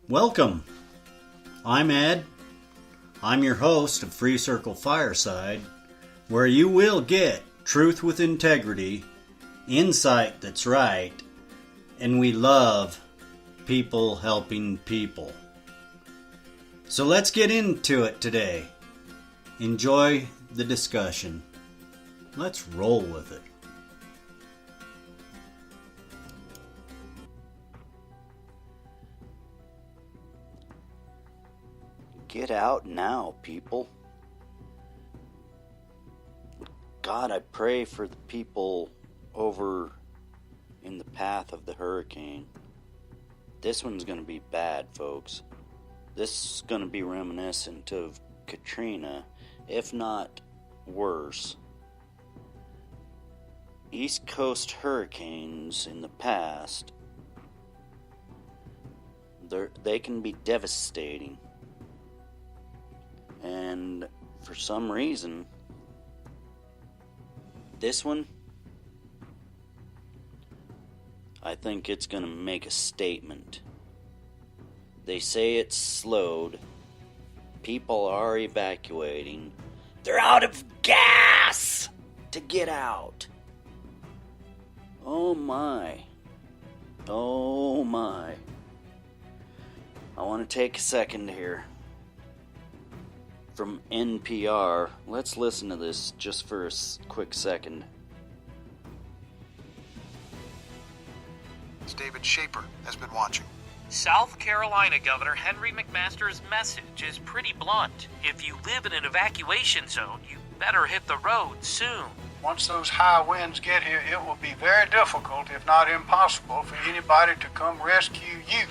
Welcome. I'm Ed. I'm your host of Free Circle Fireside, where you will get truth with integrity, insight that's right, and we love people helping people. So let's get into it today. Enjoy the discussion. Let's roll with it. Get out now, people. God, I pray for the people over in the path of the hurricane. This one's going to be bad, folks. This is going to be reminiscent of Katrina, if not worse. East Coast hurricanes in the past, they can be devastating. And for some reason, this one, I think it's going to make a statement. They say it's slowed. People are evacuating. They're out of gas to get out. Oh my. Oh my. I want to take a second here. From NPR. Let's listen to this just for a quick second. David Shaper has been watching. South Carolina Governor Henry McMaster's message is pretty blunt. If you live in an evacuation zone, you better hit the road soon. Once those high winds get here, it will be very difficult, if not impossible, for anybody to come rescue you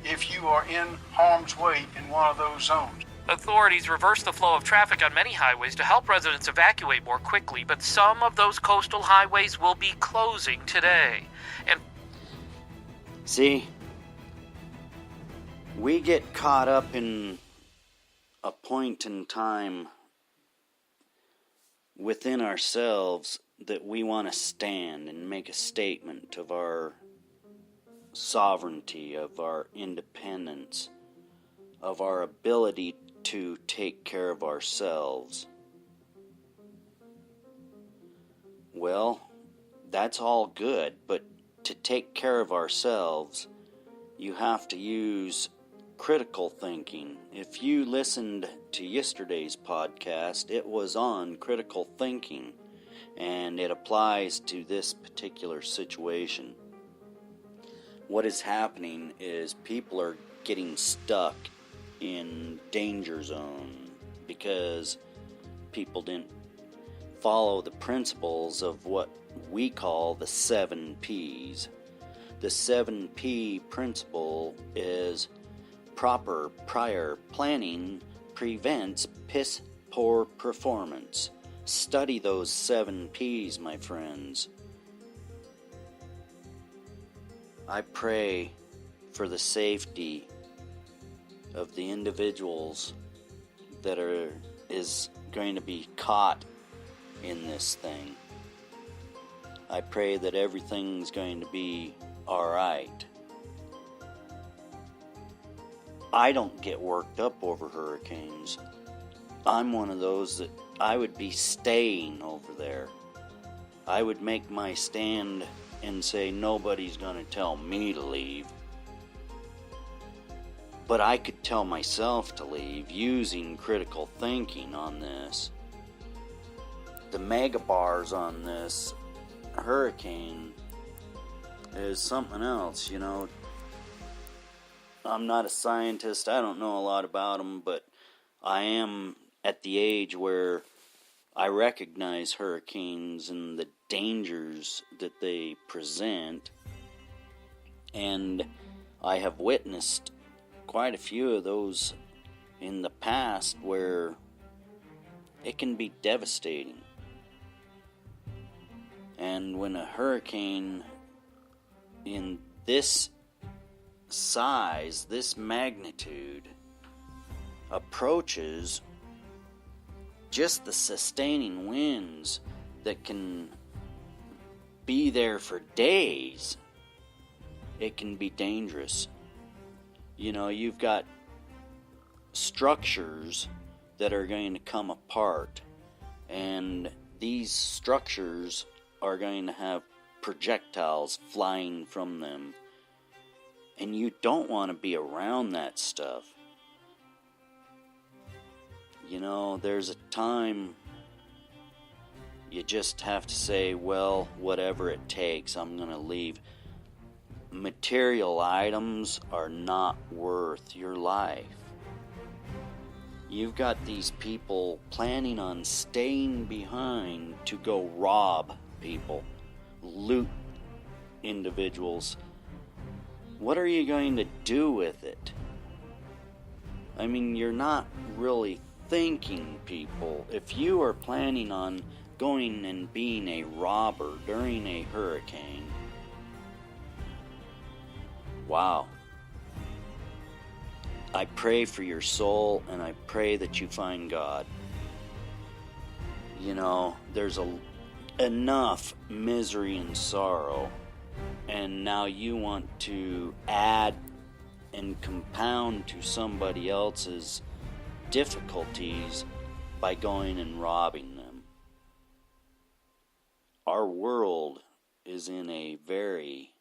if you are in harm's way in one of those zones. Authorities reversed the flow of traffic on many highways to help residents evacuate more quickly, but some of those coastal highways will be closing today. And see, we get caught up in a point in time within ourselves that we want to stand and make a statement of our sovereignty, of our independence, of our ability to take care of ourselves. Well, that's all good, but to take care of ourselves, you have to use critical thinking. If you listened to yesterday's podcast, it was on critical thinking, and it applies to this particular situation. What is happening is people are getting stuck in danger zone because people didn't follow the principles of what we call the 7 P's. The 7P principle is proper prior planning prevents piss poor performance. Study those 7 P's, my friends. I pray for the safety of the individuals that is going to be caught in this thing. I pray that everything's going to be alright. I don't get worked up over hurricanes. I'm one of those that I would be staying over there. I would make my stand and say nobody's going to tell me to leave. But I could tell myself to leave using critical thinking on this. The megabars on this hurricane is something else, you know. I'm not a scientist, I don't know a lot about them, but I am at the age where I recognize hurricanes and the dangers that they present, and I have witnessed quite a few of those in the past where it can be devastating. And when a hurricane in this size, this magnitude, approaches, just the sustaining winds that can be there for days, it can be dangerous. You've got structures that are going to come apart, and these structures are going to have projectiles flying from them, and you don't want to be around that stuff. There's a time you just have to say, well, whatever it takes, I'm going to leave. Material items are not worth your life. You've got these people planning on staying behind to go rob people, loot individuals. What are you going to do with it? I mean, you're not really thinking, people. If you are planning on going and being a robber during a hurricane, wow. I pray for your soul, and I pray that you find God. There's enough misery and sorrow, and now you want to add and compound to somebody else's difficulties by going and robbing them. Our world is in a very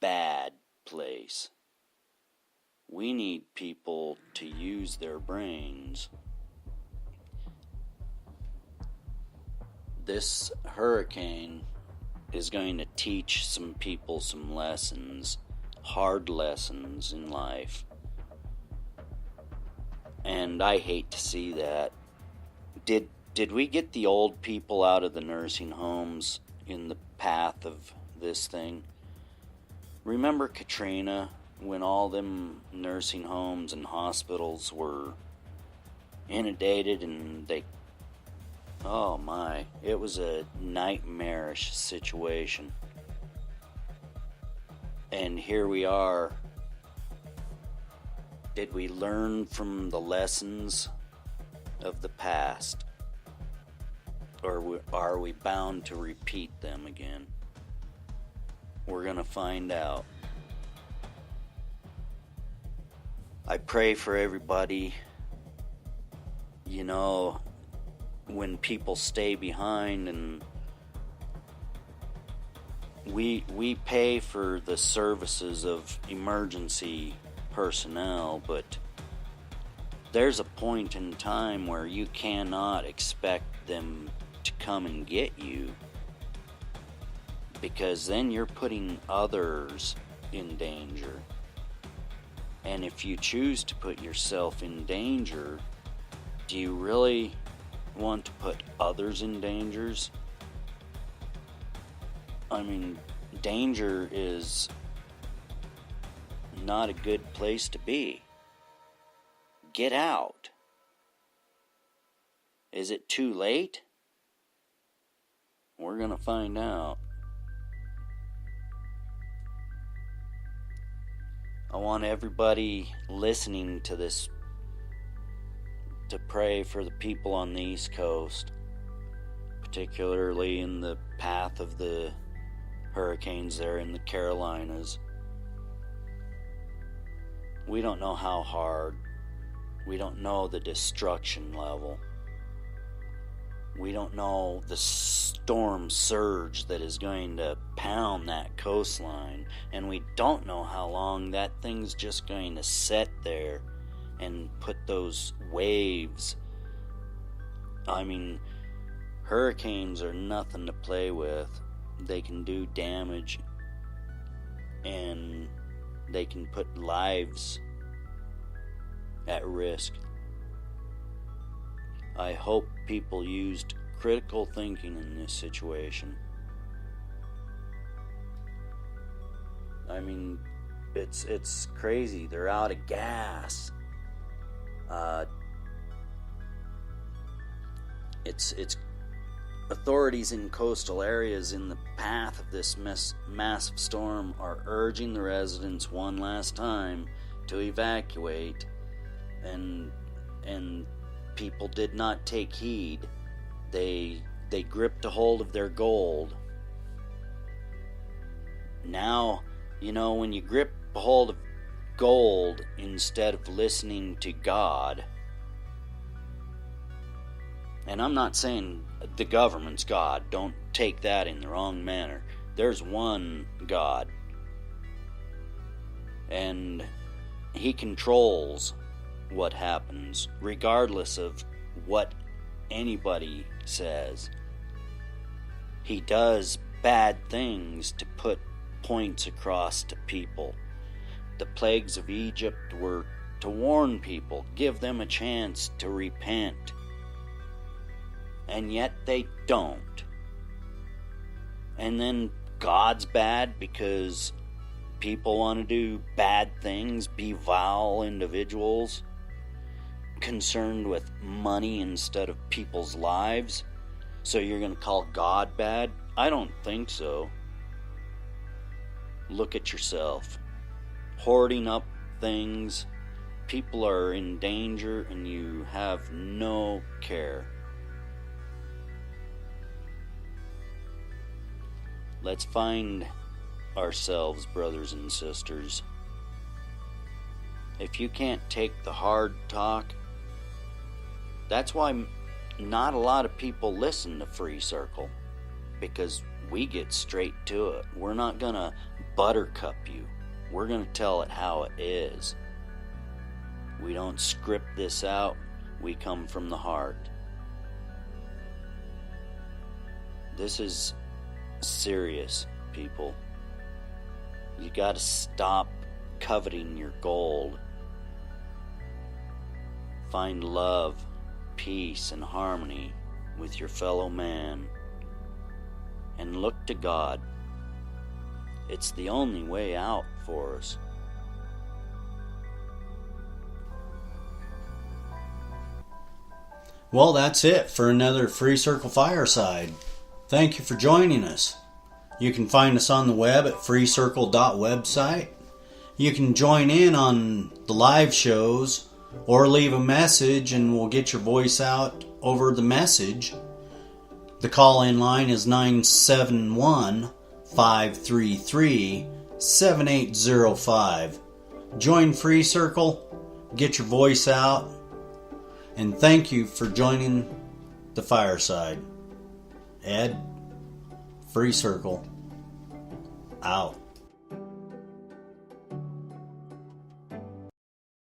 bad place. We need people to use their brains. This hurricane is going to teach some people some lessons, hard lessons in life. And I hate to see that. Did we get the old people out of the nursing homes in the path of this thing? Remember Katrina, when all them nursing homes and hospitals were inundated and oh my, it was a nightmarish situation. And here we are. Did we learn from the lessons of the past? Or are we bound to repeat them again? We're going to find out. I pray for everybody. When people stay behind, and we pay for the services of emergency personnel, but there's a point in time where you cannot expect them to come and get you, because then you're putting others in danger. And if you choose to put yourself in danger, do you really want to put others in dangers? I mean, danger is not a good place to be. Get out. Is it too late? We're going to find out. I want everybody listening to this to pray for the people on the East Coast, particularly in the path of the hurricanes there in the Carolinas. We don't know how hard. We don't know the destruction level. We don't know the storm surge that is going to pound that coastline. And we don't know how long that thing's just going to sit there and put those waves. I mean, hurricanes are nothing to play with. They can do damage, and they can put lives at risk. I hope people used critical thinking in this situation. I mean, it's crazy. They're out of gas. It's authorities in coastal areas in the path of this massive storm are urging the residents one last time to evacuate, and people did not take heed. They gripped a hold of their gold. Now, when you grip a hold of gold instead of listening to God. And I'm not saying the government's God. Don't take that in the wrong manner. There's one God. And He controls what happens, regardless of what anybody says. He does bad things to put points across to people. The plagues of Egypt were to warn people, give them a chance to repent. And yet they don't. And then God's bad because people want to do bad things, be vile individuals, concerned with money instead of people's lives. So you're going to call God bad? I don't think so. Look at yourself. Hoarding up things. People are in danger and you have no care. Let's find ourselves, brothers and sisters. If you can't take the hard talk, that's why not a lot of people listen to Free Circle, because we get straight to it. We're not gonna buttercup you. We're gonna tell it how it is. We don't script this out. We come from the heart. This is serious, people. You gotta stop coveting your gold. Find love, peace, and harmony with your fellow man. And look to God. It's the only way out for us. Well, that's it for another Free Circle Fireside. Thank you for joining us. You can find us on the web at freecircle.website. You can join in on the live shows or leave a message and we'll get your voice out over the message. The call-in line is 971-533-7805. Join Free Circle, get your voice out, and thank you for joining the Fireside. Ed, Free Circle, out.